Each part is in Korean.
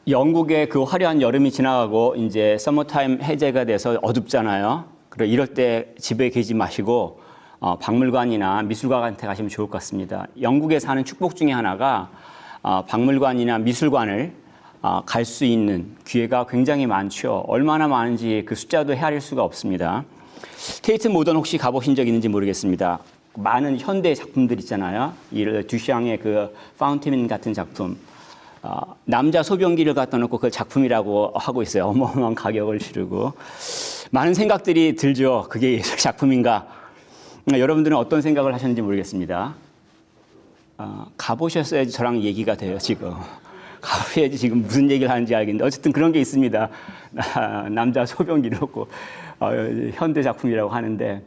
영국의 그 화려한 여름이 지나가고 이제 서머타임 해제가 돼서 어둡잖아요. 그리고 이럴 때 집에 계지 마시고 박물관이나 미술관한테 가시면 좋을 것 같습니다. 영국에 사는 축복 중에 하나가 박물관이나 미술관을 갈 수 있는 기회가 굉장히 많죠. 얼마나 많은지 그 숫자도 헤아릴 수가 없습니다. 테이트 모던 혹시 가보신 적 있는지 모르겠습니다. 많은 현대 작품들 있잖아요. 듀샹의 그 파운틴 같은 작품. 남자 소변기를 갖다 놓고 그걸 작품이라고 하고 있어요. 어마어마한 가격을 치르고. 많은 생각들이 들죠. 그게 예술 작품인가? 여러분들은 어떤 생각을 하셨는지 모르겠습니다. 가보셨어야지 저랑 얘기가 돼요, 지금. 가봐야지 지금 무슨 얘기를 하는지 알겠는데. 어쨌든 그런 게 있습니다. 남자 소변기를 놓고 현대 작품이라고 하는데,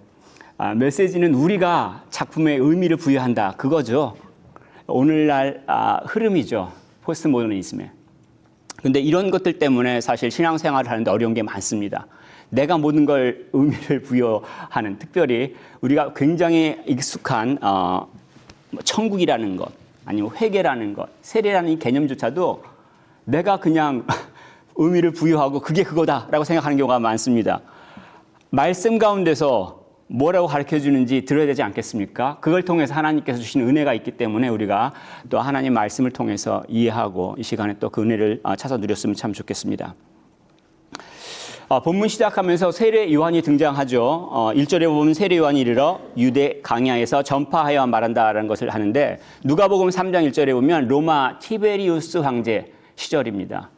메시지는 우리가 작품에 의미를 부여한다. 그거죠. 오늘날 흐름이죠. 포스트 모더니즘에. 그런데 이런 것들 때문에 사실 신앙생활을 하는데 어려운 게 많습니다. 내가 모든 걸 의미를 부여하는, 특별히 우리가 굉장히 익숙한 천국이라는 것, 아니면 회개라는 것, 세례라는 이 개념조차도 내가 그냥 의미를 부여하고 그게 그거다라고 생각하는 경우가 많습니다. 말씀 가운데서 뭐라고 가르쳐주는지 들어야 되지 않겠습니까? 그걸 통해서 하나님께서 주신 은혜가 있기 때문에 우리가 또 하나님 말씀을 통해서 이해하고 이 시간에 또 그 은혜를 찾아 누렸으면 참 좋겠습니다. 본문 시작하면서 세례 요한이 등장하죠. 1절에 보면 세례 요한이 이르러 유대 강야에서 전파하여 말한다라는 것을 하는데, 누가복음 3장 1절에 보면 로마 티베리우스 황제 시절입니다.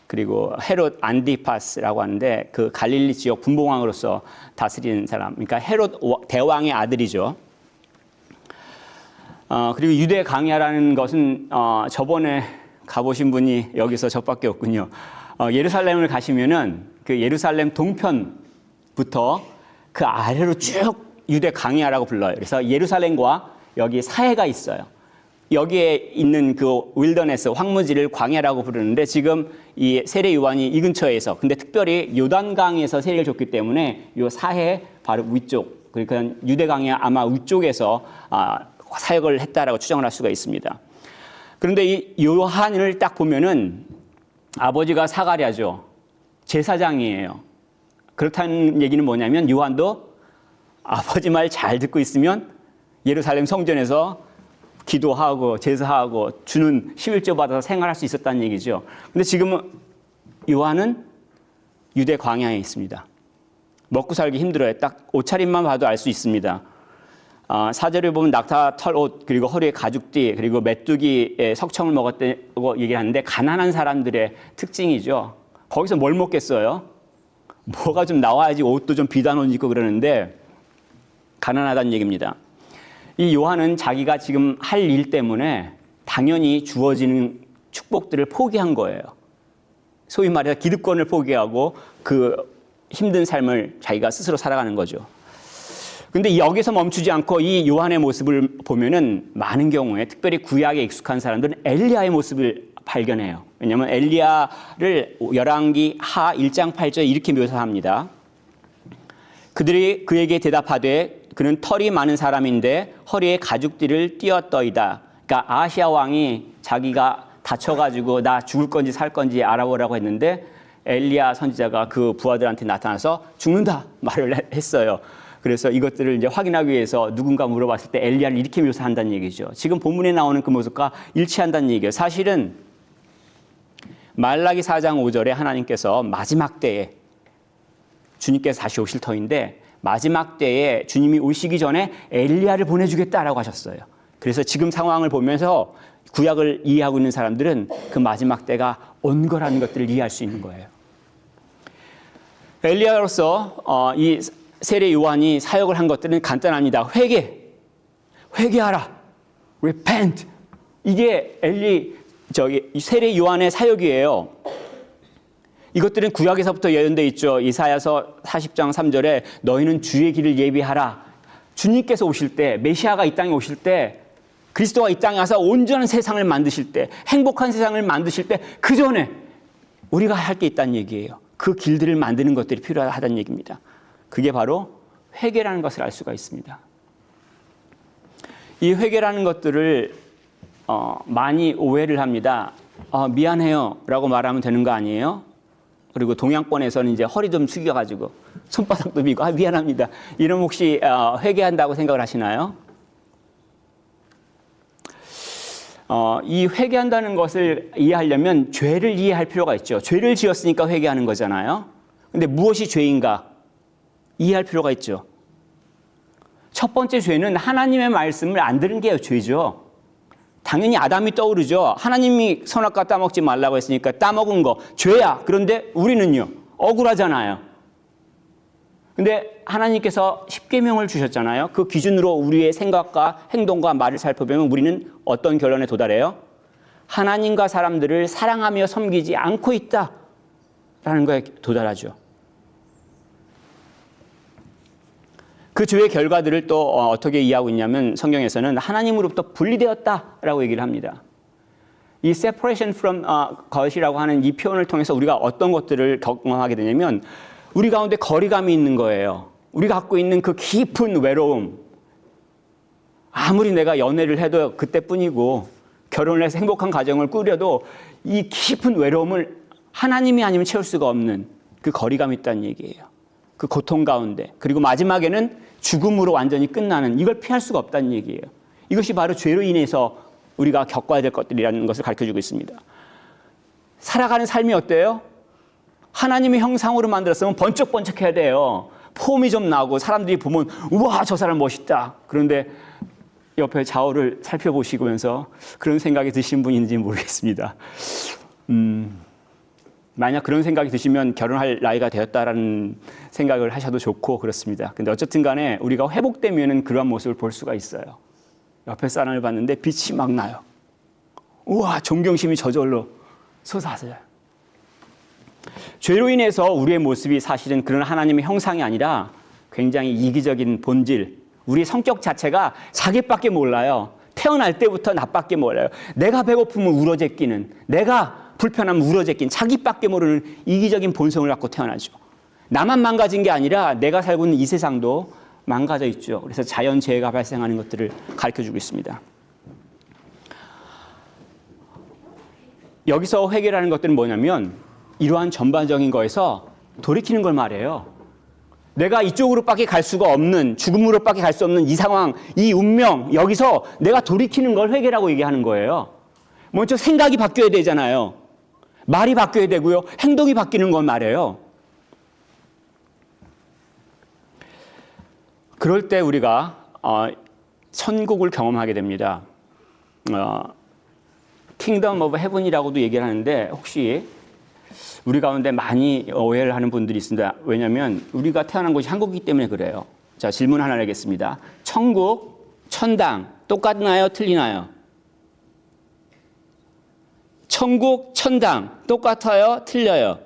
그리고 헤롯 안디파스라고 하는데 그 갈릴리 지역 분봉왕으로서 다스리는 사람, 그러니까 헤롯 대왕의 아들이죠. 그리고 유대 강야라는 것은 저번에 가보신 분이 여기서 저밖에 없군요. 예루살렘을 가시면은 그 예루살렘 동편부터 그 아래로 쭉 유대 강야라고 불러요. 그래서 예루살렘과 여기 사해가 있어요. 여기에 있는 그 윌더네스, 황무지를 광야라고 부르는데, 지금 이 세례 요한이 이 근처에서, 근데 특별히 요단강에서 세례를 줬기 때문에 요 사해 바로 위쪽, 그러니까 유대강야 아마 위쪽에서 사역을 했다라고 추정을 할 수가 있습니다. 그런데 이 요한을 딱 보면은 아버지가 사가랴죠. 제사장이에요. 그렇다는 얘기는 뭐냐면 요한도 아버지 말 잘 듣고 있으면 예루살렘 성전에서 기도하고 제사하고 주는 11조 받아서 생활할 수 있었다는 얘기죠. 근데 지금은 요한은 유대 광야에 있습니다. 먹고 살기 힘들어요. 딱 옷차림만 봐도 알 수 있습니다. 4절에 보면 낙타 털옷, 그리고 허리에 가죽띠, 그리고 메뚜기에 석청을 먹었다고 얘기를 하는데, 가난한 사람들의 특징이죠. 거기서 뭘 먹겠어요? 뭐가 좀 나와야지 옷도 좀 비단 옷 입고 그러는데 가난하다는 얘기입니다. 이 요한은 자기가 지금 할 일 때문에 당연히 주어지는 축복들을 포기한 거예요. 소위 말해서 기득권을 포기하고 그 힘든 삶을 자기가 스스로 살아가는 거죠. 근데 여기서 멈추지 않고 이 요한의 모습을 보면은 많은 경우에, 특별히 구약에 익숙한 사람들은 엘리야의 모습을 발견해요. 왜냐하면 엘리야를 열왕기 하 1장 8절에 이렇게 묘사합니다. 그들이 그에게 대답하되 그는 털이 많은 사람인데 허리에 가죽띠를 띄었더이다. 그러니까 아시아 왕이 자기가 다쳐가지고 나 죽을 건지 살 건지 알아보라고 했는데, 엘리야 선지자가 그 부하들한테 나타나서 죽는다 말을 했어요. 그래서 이것들을 이제 확인하기 위해서 누군가 물어봤을 때 엘리야를 이렇게 묘사한다는 얘기죠. 지금 본문에 나오는 그 모습과 일치한다는 얘기예요. 사실은 말라기 4장 5절에 하나님께서 마지막 때에 주님께서 다시 오실 터인데, 마지막 때에 주님이 오시기 전에 엘리야를 보내주겠다라고 하셨어요. 그래서 지금 상황을 보면서 구약을 이해하고 있는 사람들은 그 마지막 때가 온 거라는 것들을 이해할 수 있는 거예요. 엘리야로서 이 세례 요한이 사역을 한 것들은 간단합니다. 회개하라, repent. 이게 세례 요한의 사역이에요. 이것들은 구약에서부터 예언되어 있죠. 이사야서 40장 3절에 너희는 주의 길을 예비하라. 주님께서 오실 때, 메시아가 이 땅에 오실 때, 그리스도가 이 땅에 와서 온전한 세상을 만드실 때, 행복한 세상을 만드실 때, 그 전에 우리가 할 게 있다는 얘기예요. 그 길들을 만드는 것들이 필요하다는 얘기입니다. 그게 바로 회개라는 것을 알 수가 있습니다. 이 회개라는 것들을 많이 오해를 합니다. 미안해요 라고 말하면 되는 거 아니에요? 그리고 동양권에서는 이제 허리 좀 숙여가지고 손바닥도 비고 미안합니다. 이러면 혹시 회개한다고 생각을 하시나요? 이 회개한다는 것을 이해하려면 죄를 이해할 필요가 있죠. 죄를 지었으니까 회개하는 거잖아요. 근데 무엇이 죄인가 이해할 필요가 있죠. 첫 번째 죄는 하나님의 말씀을 안 들은 게 죄죠. 당연히 아담이 떠오르죠. 하나님이 선악과 따먹지 말라고 했으니까 따먹은 거 죄야. 그런데 우리는요 억울하잖아요. 근데 하나님께서 십계명을 주셨잖아요. 그 기준으로 우리의 생각과 행동과 말을 살펴보면 우리는 어떤 결론에 도달해요? 하나님과 사람들을 사랑하며 섬기지 않고 있다라는 거에 도달하죠. 그 죄의 결과들을 또 어떻게 이해하고 있냐면 성경에서는 하나님으로부터 분리되었다라고 얘기를 합니다. 이 separation from God이라고 하는 이 표현을 통해서 우리가 어떤 것들을 경험하게 되냐면 우리 가운데 거리감이 있는 거예요. 우리가 갖고 있는 그 깊은 외로움. 아무리 내가 연애를 해도 그때뿐이고 결혼을 해서 행복한 가정을 꾸려도 이 깊은 외로움을 하나님이 아니면 채울 수가 없는 그 거리감이 있다는 얘기예요. 그 고통 가운데. 그리고 마지막에는 죽음으로 완전히 끝나는 이걸 피할 수가 없다는 얘기예요. 이것이 바로 죄로 인해서 우리가 겪어야 될 것들이라는 것을 가르쳐주고 있습니다. 살아가는 삶이 어때요? 하나님의 형상으로 만들었으면 번쩍번쩍해야 돼요. 폼이 좀 나고 사람들이 보면 우와 저 사람 멋있다. 그런데 옆에 좌우를 살펴보시면서 그런 생각이 드신 분인지 모르겠습니다. 만약 그런 생각이 드시면 결혼할 나이가 되었다라는 생각을 하셔도 좋고 그렇습니다. 근데 어쨌든 간에 우리가 회복되면은 그러한 모습을 볼 수가 있어요. 옆에 사람을 봤는데 빛이 막 나요. 우와 존경심이 저절로 솟아서요. 죄로 인해서 우리의 모습이 사실은 그런 하나님의 형상이 아니라 굉장히 이기적인 본질, 우리의 성격 자체가 자기밖에 몰라요. 태어날 때부터 나밖에 몰라요. 내가 배고프면 울어제끼는, 내가 불편하면 울어제끼는 자기밖에 모르는 이기적인 본성을 갖고 태어나죠. 나만 망가진 게 아니라 내가 살고 있는 이 세상도 망가져 있죠. 그래서 자연재해가 발생하는 것들을 가르쳐주고 있습니다. 여기서 회개라는 것들은 뭐냐면 이러한 전반적인 거에서 돌이키는 걸 말해요. 내가 이쪽으로밖에 갈 수가 없는, 죽음으로밖에 갈 수 없는 이 상황, 이 운명, 여기서 내가 돌이키는 걸 회개라고 얘기하는 거예요. 먼저 생각이 바뀌어야 되잖아요. 말이 바뀌어야 되고요. 행동이 바뀌는 건 말이에요. 그럴 때 우리가 천국을 경험하게 됩니다. 킹덤 오브 헤븐이라고도 얘기를 하는데 혹시 우리 가운데 많이 오해를 하는 분들이 있습니다. 왜냐하면 우리가 태어난 곳이 한국이기 때문에 그래요. 자, 질문 하나 내겠습니다. 천국, 천당 똑같나요? 틀리나요? 천국, 천당 똑같아요? 틀려요?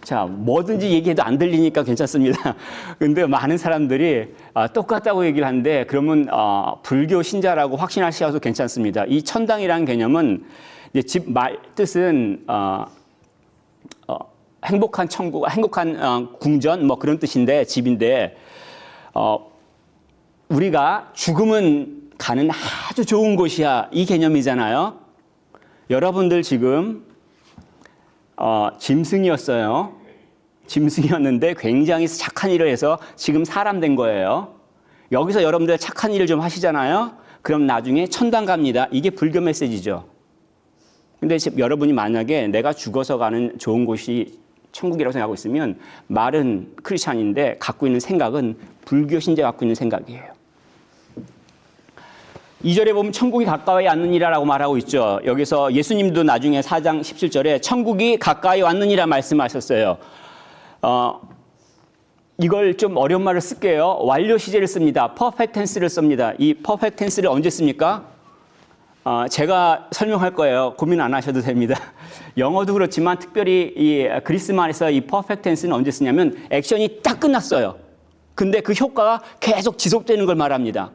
자, 뭐든지 얘기해도 안 들리니까 괜찮습니다. 근데 많은 사람들이 똑같다고 얘기를 하는데 그러면 불교 신자라고 확신하셔도 괜찮습니다. 이 천당이라는 개념은 이제 말 뜻은 행복한 천국, 행복한 궁전 뭐 그런 뜻인데 집인데 우리가 죽음은 가는 아주 좋은 곳이야 이 개념이잖아요. 여러분들 지금 짐승이었어요. 짐승이었는데 굉장히 착한 일을 해서 지금 사람 된 거예요. 여기서 여러분들 착한 일을 좀 하시잖아요. 그럼 나중에 천당 갑니다. 이게 불교 메시지죠. 근데 여러분이 만약에 내가 죽어서 가는 좋은 곳이 천국이라고 생각하고 있으면 말은 크리스찬인데 갖고 있는 생각은 불교 신자가 갖고 있는 생각이에요. 2절에 보면 천국이 가까이 왔느니라라고 말하고 있죠. 여기서 예수님도 나중에 4장 17절에 천국이 가까이 왔느니라 말씀하셨어요. 이걸 좀 어려운 말을 쓸게요. 완료 시제를 씁니다. 퍼펙트 텐스를 씁니다. 이 퍼펙트 텐스를 언제 씁니까? 제가 설명할 거예요. 고민 안 하셔도 됩니다. 영어도 그렇지만 특별히 이 그리스말에서 이 퍼펙트 텐스는 언제 쓰냐면 액션이 딱 끝났어요. 근데 그 효과가 계속 지속되는 걸 말합니다.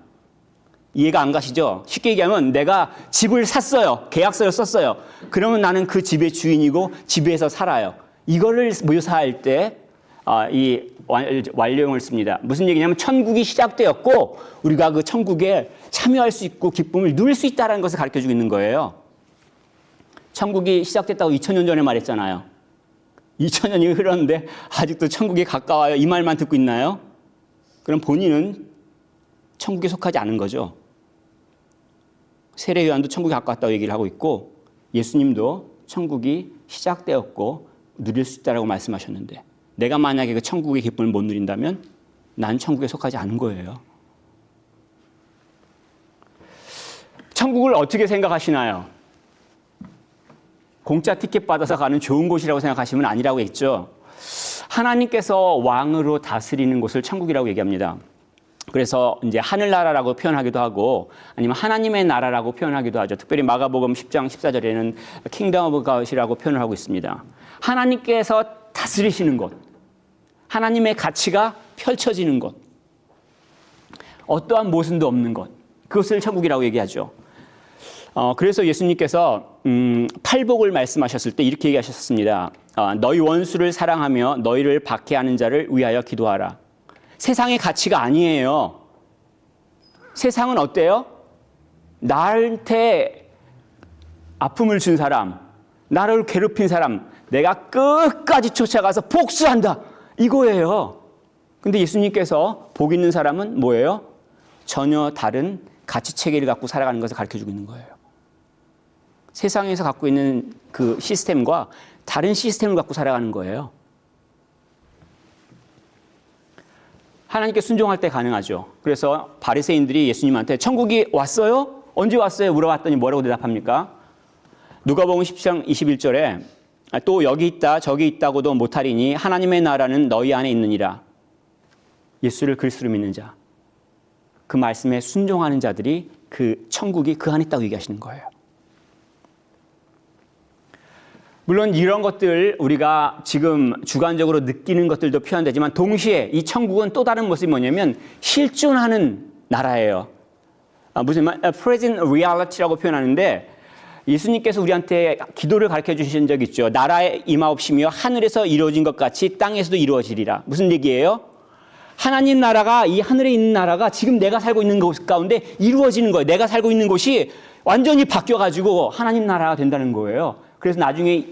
이해가 안 가시죠? 쉽게 얘기하면 내가 집을 샀어요. 계약서를 썼어요. 그러면 나는 그 집의 주인이고 집에서 살아요. 이거를 묘사할 때 이 완료형을 씁니다. 무슨 얘기냐면 천국이 시작되었고 우리가 그 천국에 참여할 수 있고 기쁨을 누릴 수 있다는 것을 가르쳐주고 있는 거예요. 천국이 시작됐다고 2000년 전에 말했잖아요. 2000년이 흐렀는데 아직도 천국이 가까워요. 이 말만 듣고 있나요? 그럼 본인은 천국에 속하지 않은 거죠. 세례 요한도 천국이 가까웠다고 얘기를 하고 있고 예수님도 천국이 시작되었고 누릴 수 있다고 말씀하셨는데 내가 만약에 그 천국의 기쁨을 못 누린다면 난 천국에 속하지 않은 거예요. 천국을 어떻게 생각하시나요? 공짜 티켓 받아서 가는 좋은 곳이라고 생각하시면 아니라고 했죠. 하나님께서 왕으로 다스리는 곳을 천국이라고 얘기합니다. 그래서 이제 하늘나라라고 표현하기도 하고 아니면 하나님의 나라라고 표현하기도 하죠. 특별히 마가복음 10장 14절에는 킹덤 오브 갓이라고 표현을 하고 있습니다. 하나님께서 다스리시는 곳, 하나님의 가치가 펼쳐지는 곳, 어떠한 모순도 없는 곳, 그것을 천국이라고 얘기하죠. 그래서 예수님께서 팔복을 말씀하셨을 때 이렇게 얘기하셨습니다. 너희 원수를 사랑하며 너희를 박해하는 자를 위하여 기도하라. 세상의 가치가 아니에요. 세상은 어때요? 나한테 아픔을 준 사람, 나를 괴롭힌 사람, 내가 끝까지 쫓아가서 복수한다. 이거예요. 근데 예수님께서 복 있는 사람은 뭐예요? 전혀 다른 가치 체계를 갖고 살아가는 것을 가르쳐주고 있는 거예요. 세상에서 갖고 있는 그 시스템과 다른 시스템을 갖고 살아가는 거예요. 하나님께 순종할 때 가능하죠. 그래서 바리새인들이 예수님한테 천국이 왔어요? 언제 왔어요? 물어봤더니 뭐라고 대답합니까? 누가복음 10장 21절에 또 여기 있다 저기 있다고도 못하리니 하나님의 나라는 너희 안에 있느니라. 예수를 그리스도로 믿는 자, 그 말씀에 순종하는 자들이 그 천국이 그 안에 있다고 얘기하시는 거예요. 물론 이런 것들 우리가 지금 주관적으로 느끼는 것들도 표현되지만 동시에 이 천국은 또 다른 모습이 뭐냐면 실존하는 나라예요. 무슨 말? present reality라고 표현하는데 예수님께서 우리한테 기도를 가르쳐 주신 적 있죠. 나라에 임하옵시며 하늘에서 이루어진 것 같이 땅에서도 이루어지리라. 무슨 얘기예요? 하나님 나라가 이 하늘에 있는 나라가 지금 내가 살고 있는 곳 가운데 이루어지는 거예요. 내가 살고 있는 곳이 완전히 바뀌어가지고 하나님 나라가 된다는 거예요. 그래서 나중에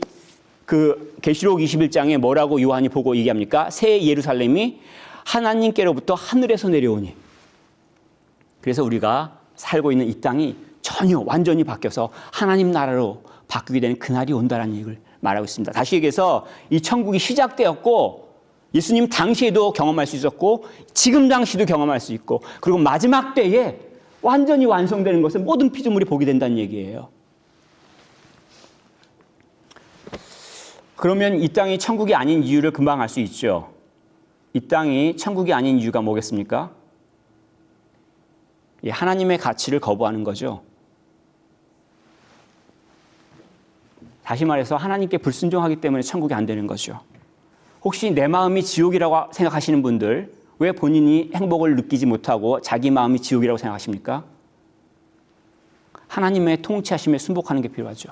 그 계시록 21장에 뭐라고 요한이 보고 얘기합니까? 새 예루살렘이 하나님께로부터 하늘에서 내려오니. 그래서 우리가 살고 있는 이 땅이 전혀 완전히 바뀌어서 하나님 나라로 바뀌게 되는 그날이 온다는 얘기를 말하고 있습니다. 다시 얘기해서 이 천국이 시작되었고 예수님 당시에도 경험할 수 있었고 지금 당시도 경험할 수 있고 그리고 마지막 때에 완전히 완성되는 것을 모든 피조물이 보게 된다는 얘기예요. 그러면 이 땅이 천국이 아닌 이유를 금방 알 수 있죠. 이 땅이 천국이 아닌 이유가 뭐겠습니까? 하나님의 가치를 거부하는 거죠. 다시 말해서 하나님께 불순종하기 때문에 천국이 안 되는 거죠. 혹시 내 마음이 지옥이라고 생각하시는 분들 왜 본인이 행복을 느끼지 못하고 자기 마음이 지옥이라고 생각하십니까? 하나님의 통치하심에 순복하는 게 필요하죠.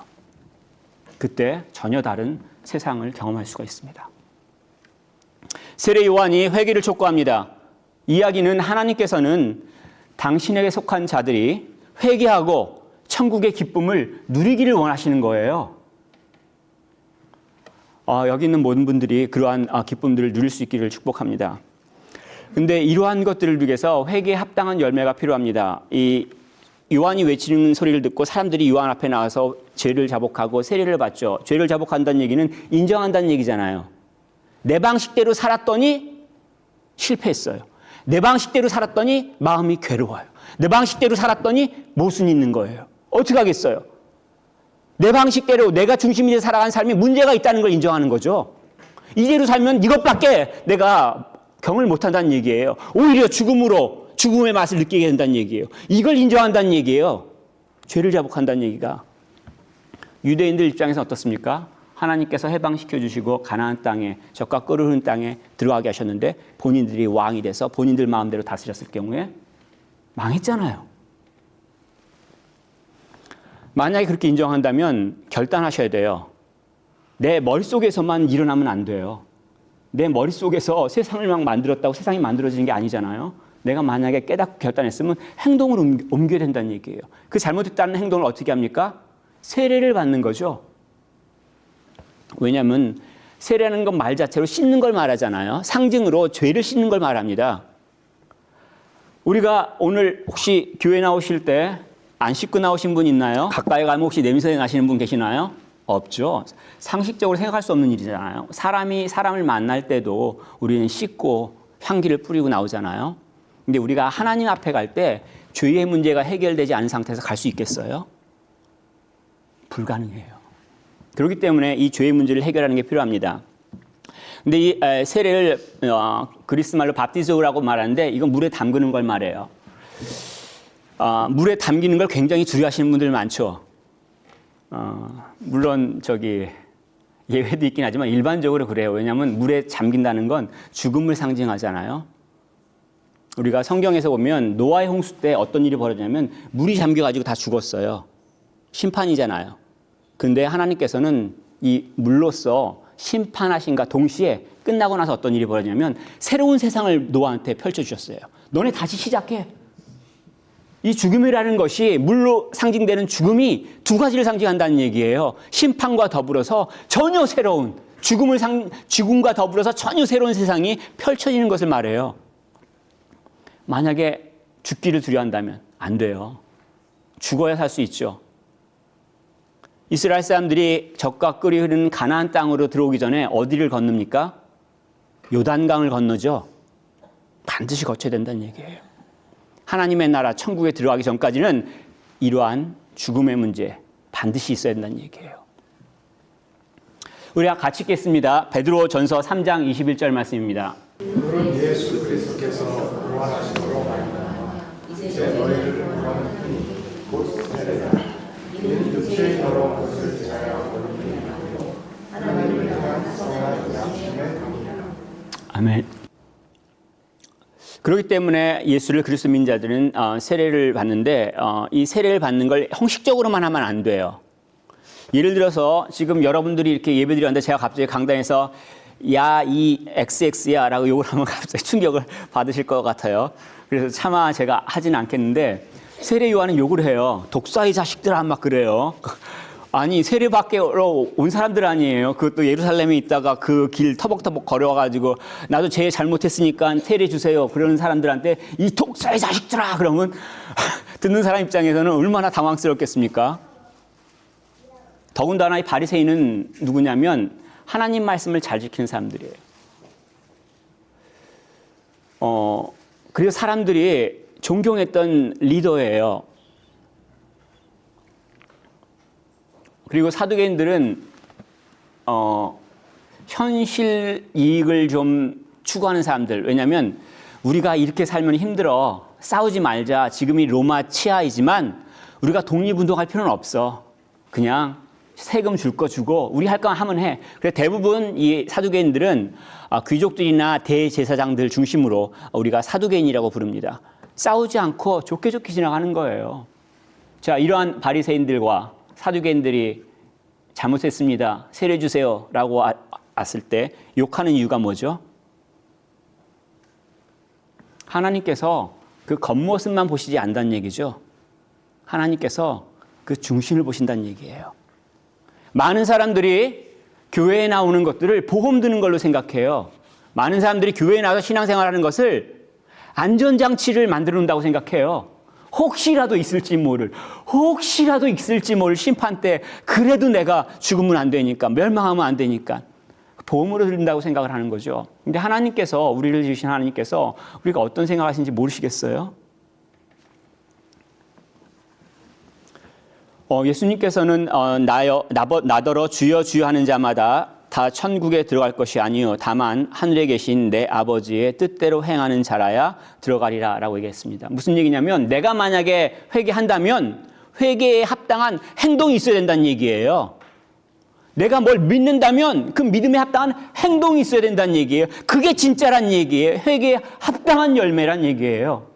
그때 전혀 다른 세상을 경험할 수가 있습니다. 세례 요한이 회개를 촉구합니다. 이야기는 하나님께서는 당신에게 속한 자들이 회개하고 천국의 기쁨을 누리기를 원하시는 거예요. 여기 있는 모든 분들이 그러한 기쁨들을 누릴 수 있기를 축복합니다. 근데 이러한 것들을 위해서 회개에 합당한 열매가 필요합니다. 이 요한이 외치는 소리를 듣고 사람들이 요한 앞에 나와서 죄를 자복하고 세례를 받죠. 죄를 자복한다는 얘기는 인정한다는 얘기잖아요. 내 방식대로 살았더니 실패했어요. 내 방식대로 살았더니 마음이 괴로워요. 내 방식대로 살았더니 모순이 있는 거예요. 어떻게 하겠어요? 내 방식대로 내가 중심이 돼 살아간 삶에 문제가 있다는 걸 인정하는 거죠. 이대로 살면 이것밖에 내가 경을 못한다는 얘기예요. 오히려 죽음의 맛을 느끼게 된다는 얘기예요. 이걸 인정한다는 얘기예요. 죄를 자복한다는 얘기가. 유대인들 입장에서 어떻습니까? 하나님께서 해방시켜 주시고 가나안 땅에 젖과 꿀을 흐르는 땅에 들어가게 하셨는데 본인들이 왕이 돼서 본인들 마음대로 다스렸을 경우에 망했잖아요. 만약에 그렇게 인정한다면 결단하셔야 돼요. 내 머릿속에서만 일어나면 안 돼요. 내 머릿속에서 세상을 막 만들었다고 세상이 만들어지는 게 아니잖아요. 내가 만약에 깨닫고 결단했으면 행동을 옮겨야 된다는 얘기예요. 그 잘못했다는 행동을 어떻게 합니까? 세례를 받는 거죠. 왜냐하면 세례하는 건 말 자체로 씻는 걸 말하잖아요. 상징으로 죄를 씻는 걸 말합니다. 우리가 오늘 혹시 교회 나오실 때 안 씻고 나오신 분 있나요? 가까이 가면 혹시 냄새 나시는 분 계시나요? 없죠. 상식적으로 생각할 수 없는 일이잖아요. 사람이 사람을 만날 때도 우리는 씻고 향기를 뿌리고 나오잖아요. 근데 우리가 하나님 앞에 갈 때 죄의 문제가 해결되지 않은 상태에서 갈 수 있겠어요? 불가능해요. 그렇기 때문에 이 죄의 문제를 해결하는 게 필요합니다. 근데 이 세례를 그리스 말로 밥티스라고 말하는데 이건 물에 담그는 걸 말해요. 물에 담기는 걸 굉장히 두려워하시는 분들 많죠. 물론 예외도 있긴 하지만 일반적으로 그래요. 왜냐하면 물에 잠긴다는 건 죽음을 상징하잖아요. 우리가 성경에서 보면 노아의 홍수 때 어떤 일이 벌어지냐면 물이 잠겨가지고 다 죽었어요. 심판이잖아요. 그런데 하나님께서는 이 물로써 심판하신과 동시에 끝나고 나서 어떤 일이 벌어지냐면 새로운 세상을 노아한테 펼쳐주셨어요. 너네 다시 시작해. 이 죽음이라는 것이 물로 상징되는 죽음이 두 가지를 상징한다는 얘기예요. 심판과 더불어서 전혀 새로운 죽음과 더불어서 전혀 새로운 세상이 펼쳐지는 것을 말해요. 만약에 죽기를 두려워한다면 안 돼요. 죽어야 살 수 있죠. 이스라엘 사람들이 젖과 꿀이 흐르는 가나안 땅으로 들어오기 전에 어디를 건넙니까? 요단강을 건너죠. 반드시 거쳐야 된다는 얘기예요. 하나님의 나라 천국에 들어가기 전까지는 이러한 죽음의 문제 반드시 있어야 된다는 얘기예요. 우리가 같이 읽겠습니다. 베드로 전서 3장 21절 말씀입니다. 그는 예수 그리스도께서 부활하심으로 말미암아 이제 너희를 구하는 분이 곧 세례다. 이는 육체의 더러운 것을 제하여 버리는 게 아니요 하나님을 향한 성한 양심의 담이라. 아멘. 그렇기 때문에 예수를 그리스도 믿는 자들은 세례를 받는데 이 세례를 받는 걸 형식적으로만 하면 안 돼요. 예를 들어서 지금 여러분들이 이렇게 예배드렸는데 제가 갑자기 강단에서 야, 이 XX야 라고 욕을 하면 갑자기 충격을 받으실 것 같아요. 그래서 차마 제가 하지는 않겠는데 세례 요한은 욕을 해요. 독사의 자식들아 막 그래요. 아니 세례 받기로 온 사람들 아니에요. 그것도 예루살렘에 있다가 그 길 터벅터벅 걸어와가지고 나도 죄 잘못했으니까 세례 주세요. 그러는 사람들한테 이 독사의 자식들아 그러면 듣는 사람 입장에서는 얼마나 당황스럽겠습니까? 더군다나 이 바리새인은 누구냐면 하나님 말씀을 잘 지키는 사람들이에요. 그리고 사람들이 존경했던 리더예요. 그리고 사두개인들은 현실 이익을 좀 추구하는 사람들. 왜냐하면 우리가 이렇게 살면 힘들어. 싸우지 말자. 지금이 로마 치하이지만 우리가 독립운동할 필요는 없어. 그냥 세금 줄 거 주고 우리 할 거 하면 해. 그래서 대부분 이 사두개인들은 귀족들이나 대제사장들 중심으로 우리가 사두개인이라고 부릅니다. 싸우지 않고 좋게 좋게 지나가는 거예요. 자, 이러한 바리새인들과 사두개인들이 잘못했습니다. 세례 주세요. 라고 왔을 때 욕하는 이유가 뭐죠? 하나님께서 그 겉모습만 보시지 않는다는 얘기죠. 하나님께서 그 중심을 보신다는 얘기예요. 많은 사람들이 교회에 나오는 것들을 보험 드는 걸로 생각해요. 많은 사람들이 교회에 나와서 신앙생활하는 것을 안전장치를 만들어 놓는다고 생각해요. 혹시라도 있을지 모를 심판 때 그래도 내가 죽으면 안 되니까 멸망하면 안 되니까 보험으로 드린다고 생각을 하는 거죠. 근데 하나님께서 우리를 지으신 하나님께서 우리가 어떤 생각하시는지 모르시겠어요? 예수님께서는 나더러 주여 주여 하는 자마다 다 천국에 들어갈 것이 아니요 다만 하늘에 계신 내 아버지의 뜻대로 행하는 자라야 들어가리라 라고 얘기했습니다. 무슨 얘기냐면 내가 만약에 회개한다면 회개에 합당한 행동이 있어야 된다는 얘기예요. 내가 뭘 믿는다면 그 믿음에 합당한 행동이 있어야 된다는 얘기예요. 그게 진짜란 얘기예요. 회개에 합당한 열매란 얘기예요.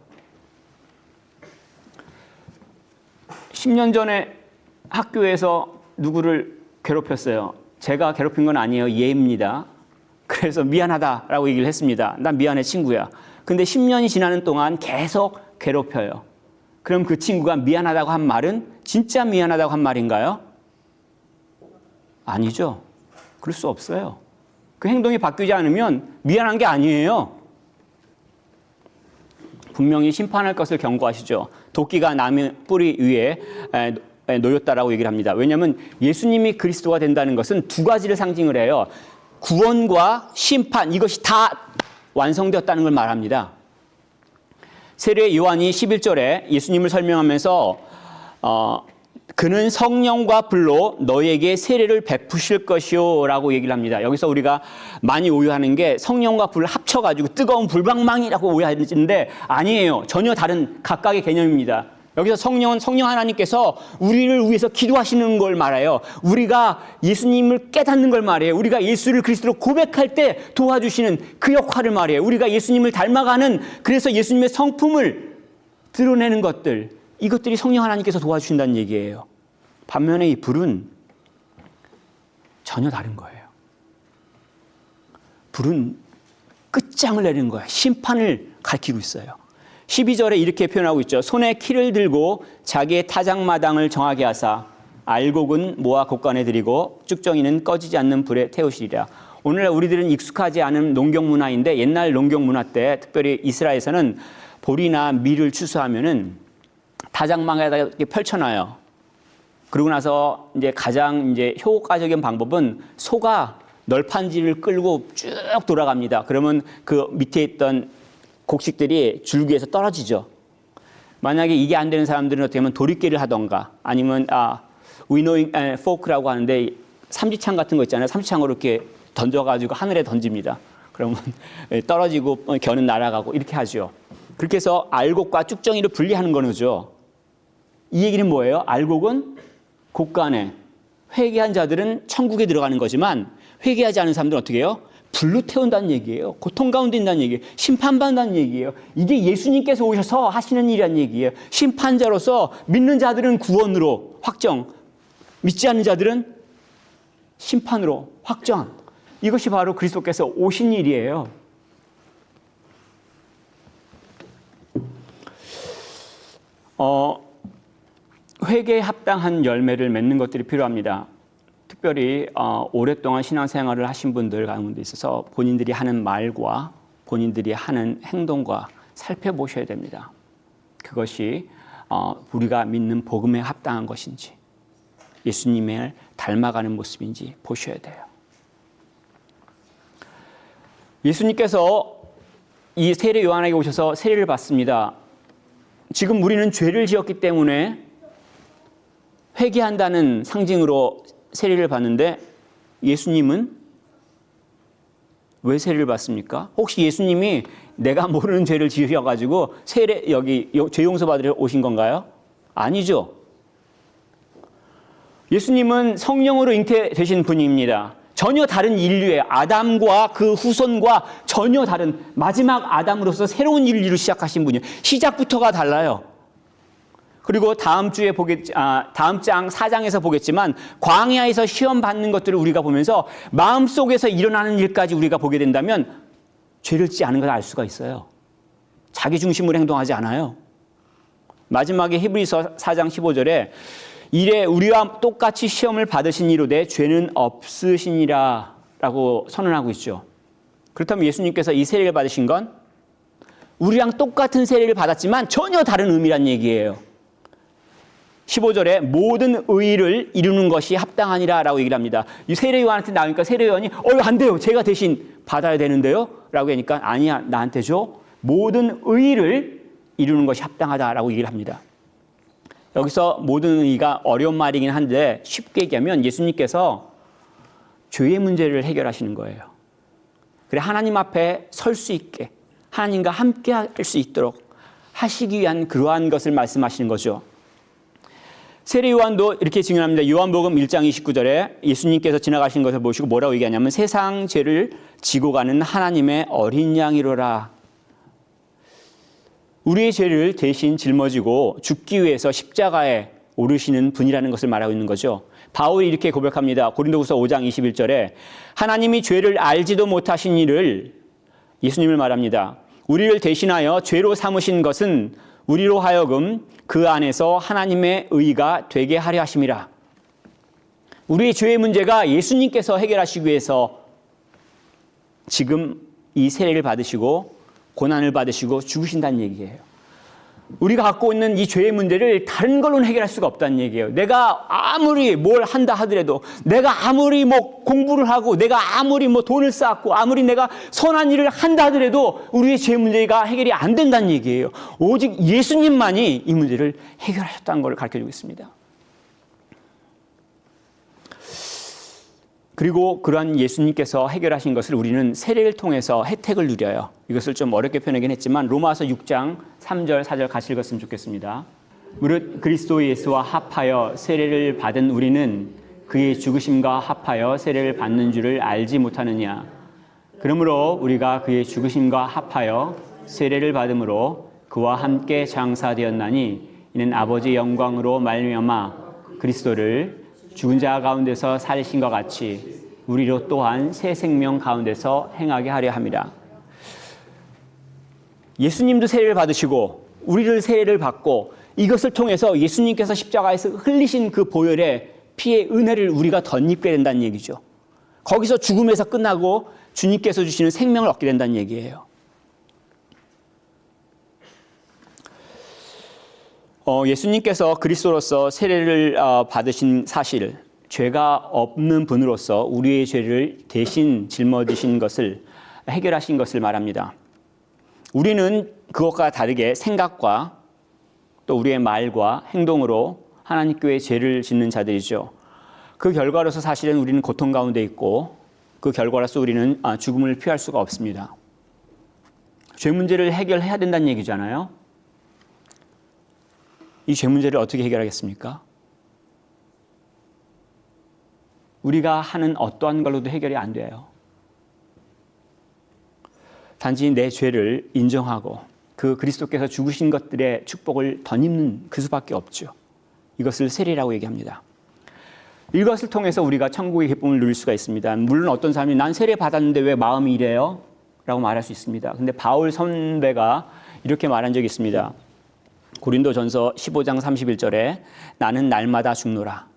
10년 전에 학교에서 누구를 괴롭혔어요. 제가 괴롭힌 건 아니에요. 얘입니다. 그래서 미안하다라고 얘기를 했습니다. 난 미안해 친구야. 근데 10년이 지나는 동안 계속 괴롭혀요. 그럼 그 친구가 미안하다고 한 말은 진짜 미안하다고 한 말인가요? 아니죠. 그럴 수 없어요. 그 행동이 바뀌지 않으면 미안한 게 아니에요. 분명히 심판할 것을 경고하시죠. 도끼가 남의 뿌리 위에 놓였다라고 얘기를 합니다. 왜냐하면 예수님이 그리스도가 된다는 것은 두 가지를 상징을 해요. 구원과 심판, 이것이 다 완성되었다는 걸 말합니다. 세례 요한이 11절에 예수님을 설명하면서 그는 성령과 불로 너에게 세례를 베푸실 것이요 라고 얘기를 합니다. 여기서 우리가 많이 오해하는 게 성령과 불을 합쳐가지고 뜨거운 불방망이라고 오해하는데 아니에요. 전혀 다른 각각의 개념입니다. 여기서 성령은 성령 하나님께서 우리를 위해서 기도하시는 걸 말해요. 우리가 예수님을 깨닫는 걸 말해요. 우리가 예수를 그리스도로 고백할 때 도와주시는 그 역할을 말해요. 우리가 예수님을 닮아가는, 그래서 예수님의 성품을 드러내는 것들, 이것들이 성령 하나님께서 도와주신다는 얘기예요. 반면에 이 불은 전혀 다른 거예요. 불은 끝장을 내는 거예요. 심판을 가리키고 있어요. 12절에 이렇게 표현하고 있죠. 손에 키를 들고 자기의 타작마당을 정하게 하사 알곡은 모아 곡간에 들이고 쭉정이는 꺼지지 않는 불에 태우시리라. 오늘날 우리들은 익숙하지 않은 농경 문화인데 옛날 농경 문화 때 특별히 이스라엘에서는 보리나 밀을 추수하면은 타작망에다가 이렇게 펼쳐놔요. 그러고 나서 이제 가장 효과적인 방법은 소가 널판지를 끌고 쭉 돌아갑니다. 그러면 그 밑에 있던 곡식들이 줄기에서 떨어지죠. 만약에 이게 안 되는 사람들은 어떻게 하면 도리깨를 하던가 아니면 위노잉 포크라고 하는데 삼지창 같은 거 있잖아요. 삼지창으로 이렇게 던져가지고 하늘에 던집니다. 그러면 떨어지고 겨는 날아가고 이렇게 하죠. 그렇게 해서 알곡과 쭉정이를 분리하는 거죠. 이 얘기는 뭐예요? 알곡은 곡간에, 회개한 자들은 천국에 들어가는 거지만 회개하지 않은 사람들은 어떻게 해요? 불로 태운다는 얘기예요. 고통 가운데 있다는 얘기예요. 심판받는다는 얘기예요. 이게 예수님께서 오셔서 하시는 일이라는 얘기예요. 심판자로서 믿는 자들은 구원으로 확정, 믿지 않는 자들은 심판으로 확정. 이것이 바로 그리스도께서 오신 일이에요. 회개에 합당한 열매를 맺는 것들이 필요합니다. 특별히 오랫동안 신앙생활을 하신 분들 가운데 있어서 본인들이 하는 말과 본인들이 하는 행동과 살펴보셔야 됩니다. 그것이 우리가 믿는 복음에 합당한 것인지 예수님을 닮아가는 모습인지 보셔야 돼요. 예수님께서 이 세례 요한에게 오셔서 세례를 받습니다. 지금 우리는 죄를 지었기 때문에 회개한다는 상징으로 세례를 받는데 예수님은 왜 세례를 받습니까? 혹시 예수님이 내가 모르는 죄를 지으셔가지고 세례 여기 죄 용서 받으러 오신 건가요? 아니죠. 예수님은 성령으로 잉태되신 분입니다. 전혀 다른 인류의 아담과 그 후손과 전혀 다른 마지막 아담으로서 새로운 인류를 시작하신 분이에요. 시작부터가 달라요. 그리고 다음 장 4장에서 보겠지만 광야에서 시험 받는 것들을 우리가 보면서 마음속에서 일어나는 일까지 우리가 보게 된다면 죄를 짓지 않은 걸 알 수가 있어요. 자기 중심으로 행동하지 않아요. 마지막에 히브리서 4장 15절에 이래 우리와 똑같이 시험을 받으신 이로되 죄는 없으시니라 라고 선언하고 있죠. 그렇다면 예수님께서 이 세례를 받으신 건 우리랑 똑같은 세례를 받았지만 전혀 다른 의미란 얘기예요. 15절에 모든 의를 이루는 것이 합당하니라 라고 얘기를 합니다. 이 세례 요한한테 나오니까 세례 요한이 안 돼요. 제가 대신 받아야 되는데요. 라고 하니까 아니야, 나한테 줘. 모든 의를 이루는 것이 합당하다라고 얘기를 합니다. 여기서 모든 의가 어려운 말이긴 한데 쉽게 얘기하면 예수님께서 죄의 문제를 해결하시는 거예요. 그래 하나님 앞에 설 수 있게 하나님과 함께 할 수 있도록 하시기 위한 그러한 것을 말씀하시는 거죠. 세례 요한도 이렇게 증언합니다. 요한복음 1장 29절에 예수님께서 지나가신 것을 보시고 뭐라고 얘기하냐면 세상 죄를 지고 가는 하나님의 어린 양이로라. 우리의 죄를 대신 짊어지고 죽기 위해서 십자가에 오르시는 분이라는 것을 말하고 있는 거죠. 바울이 이렇게 고백합니다. 고린도후서 5장 21절에 하나님이 죄를 알지도 못하신 이를 예수님을 말합니다. 우리를 대신하여 죄로 삼으신 것은 우리로 하여금 그 안에서 하나님의 의가 되게 하려 하심이라. 우리의 죄의 문제가 예수님께서 해결하시기 위해서 지금 이 세례를 받으시고 고난을 받으시고 죽으신다는 얘기예요. 우리가 갖고 있는 이 죄의 문제를 다른 걸로는 해결할 수가 없다는 얘기예요. 내가 아무리 뭘 한다 하더라도, 내가 아무리 뭐 공부를 하고, 내가 아무리 뭐 돈을 쌓고, 아무리 내가 선한 일을 한다 하더라도 우리의 죄 문제가 해결이 안 된다는 얘기예요. 오직 예수님만이 이 문제를 해결하셨다는 걸 가르쳐주고 있습니다. 그리고 그러한 예수님께서 해결하신 것을 우리는 세례를 통해서 혜택을 누려요. 이것을 좀 어렵게 표현하긴 했지만 로마서 6장 3절 4절 같이 읽었으면 좋겠습니다. 무릇 그리스도 예수와 합하여 세례를 받은 우리는 그의 죽으심과 합하여 세례를 받는 줄을 알지 못하느냐. 그러므로 우리가 그의 죽으심과 합하여 세례를 받음으로 그와 함께 장사되었나니 이는 아버지의 영광으로 말미암아 그리스도를 죽은 자 가운데서 살리신 것 같이 우리로 또한 새 생명 가운데서 행하게 하려 함이라. 예수님도 세례를 받으시고 우리를 세례를 받고 이것을 통해서 예수님께서 십자가에서 흘리신 그 보혈의 피의 은혜를 우리가 덧입게 된다는 얘기죠. 거기서 죽음에서 끝나고 주님께서 주시는 생명을 얻게 된다는 얘기예요. 예수님께서 그리스도로서 세례를 받으신 사실, 죄가 없는 분으로서 우리의 죄를 대신 짊어지신 것을 해결하신 것을 말합니다. 우리는 그것과 다르게 생각과 또 우리의 말과 행동으로 하나님께 죄를 짓는 자들이죠. 그 결과로서 사실은 우리는 고통 가운데 있고 그 결과로서 우리는 죽음을 피할 수가 없습니다. 죄 문제를 해결해야 된다는 얘기잖아요. 이 죄 문제를 어떻게 해결하겠습니까? 우리가 하는 어떠한 걸로도 해결이 안 돼요. 단지 내 죄를 인정하고 그 그리스도께서 죽으신 것들의 축복을 덧입는 그 수밖에 없죠. 이것을 세례라고 얘기합니다. 이것을 통해서 우리가 천국의 기쁨을 누릴 수가 있습니다. 물론 어떤 사람이 난 세례 받았는데 왜 마음이 이래요? 라고 말할 수 있습니다. 근데 바울 선배가 이렇게 말한 적이 있습니다. 고린도전서 15장 31절에 나는 날마다 죽노라.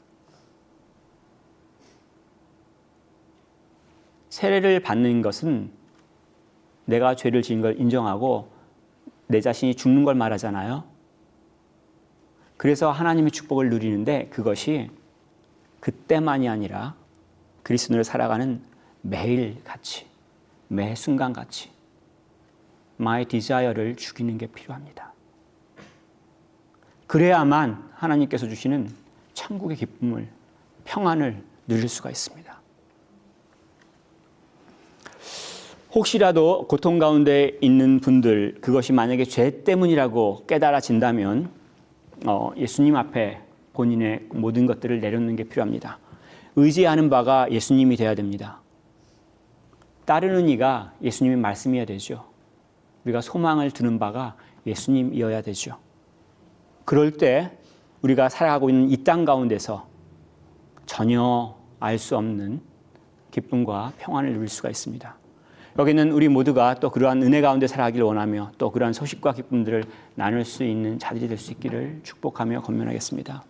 세례를 받는 것은 내가 죄를 지은 걸 인정하고 내 자신이 죽는 걸 말하잖아요. 그래서 하나님의 축복을 누리는데 그것이 그때만이 아니라 그리스도를 살아가는 매일같이, 매 순간같이 my desire를 죽이는 게 필요합니다. 그래야만 하나님께서 주시는 천국의 기쁨을, 평안을 누릴 수가 있습니다. 혹시라도 고통 가운데 있는 분들, 그것이 만약에 죄 때문이라고 깨달아진다면 예수님 앞에 본인의 모든 것들을 내려놓는 게 필요합니다. 의지하는 바가 예수님이 되어야 됩니다. 따르는 이가 예수님의 말씀이어야 되죠. 우리가 소망을 두는 바가 예수님이어야 되죠. 그럴 때 우리가 살아가고 있는 이 땅 가운데서 전혀 알 수 없는 기쁨과 평안을 누릴 수가 있습니다. 여기는 우리 모두가 또 그러한 은혜 가운데 살아가기를 원하며 또 그러한 소식과 기쁨들을 나눌 수 있는 자들이 될 수 있기를 축복하며 권면하겠습니다.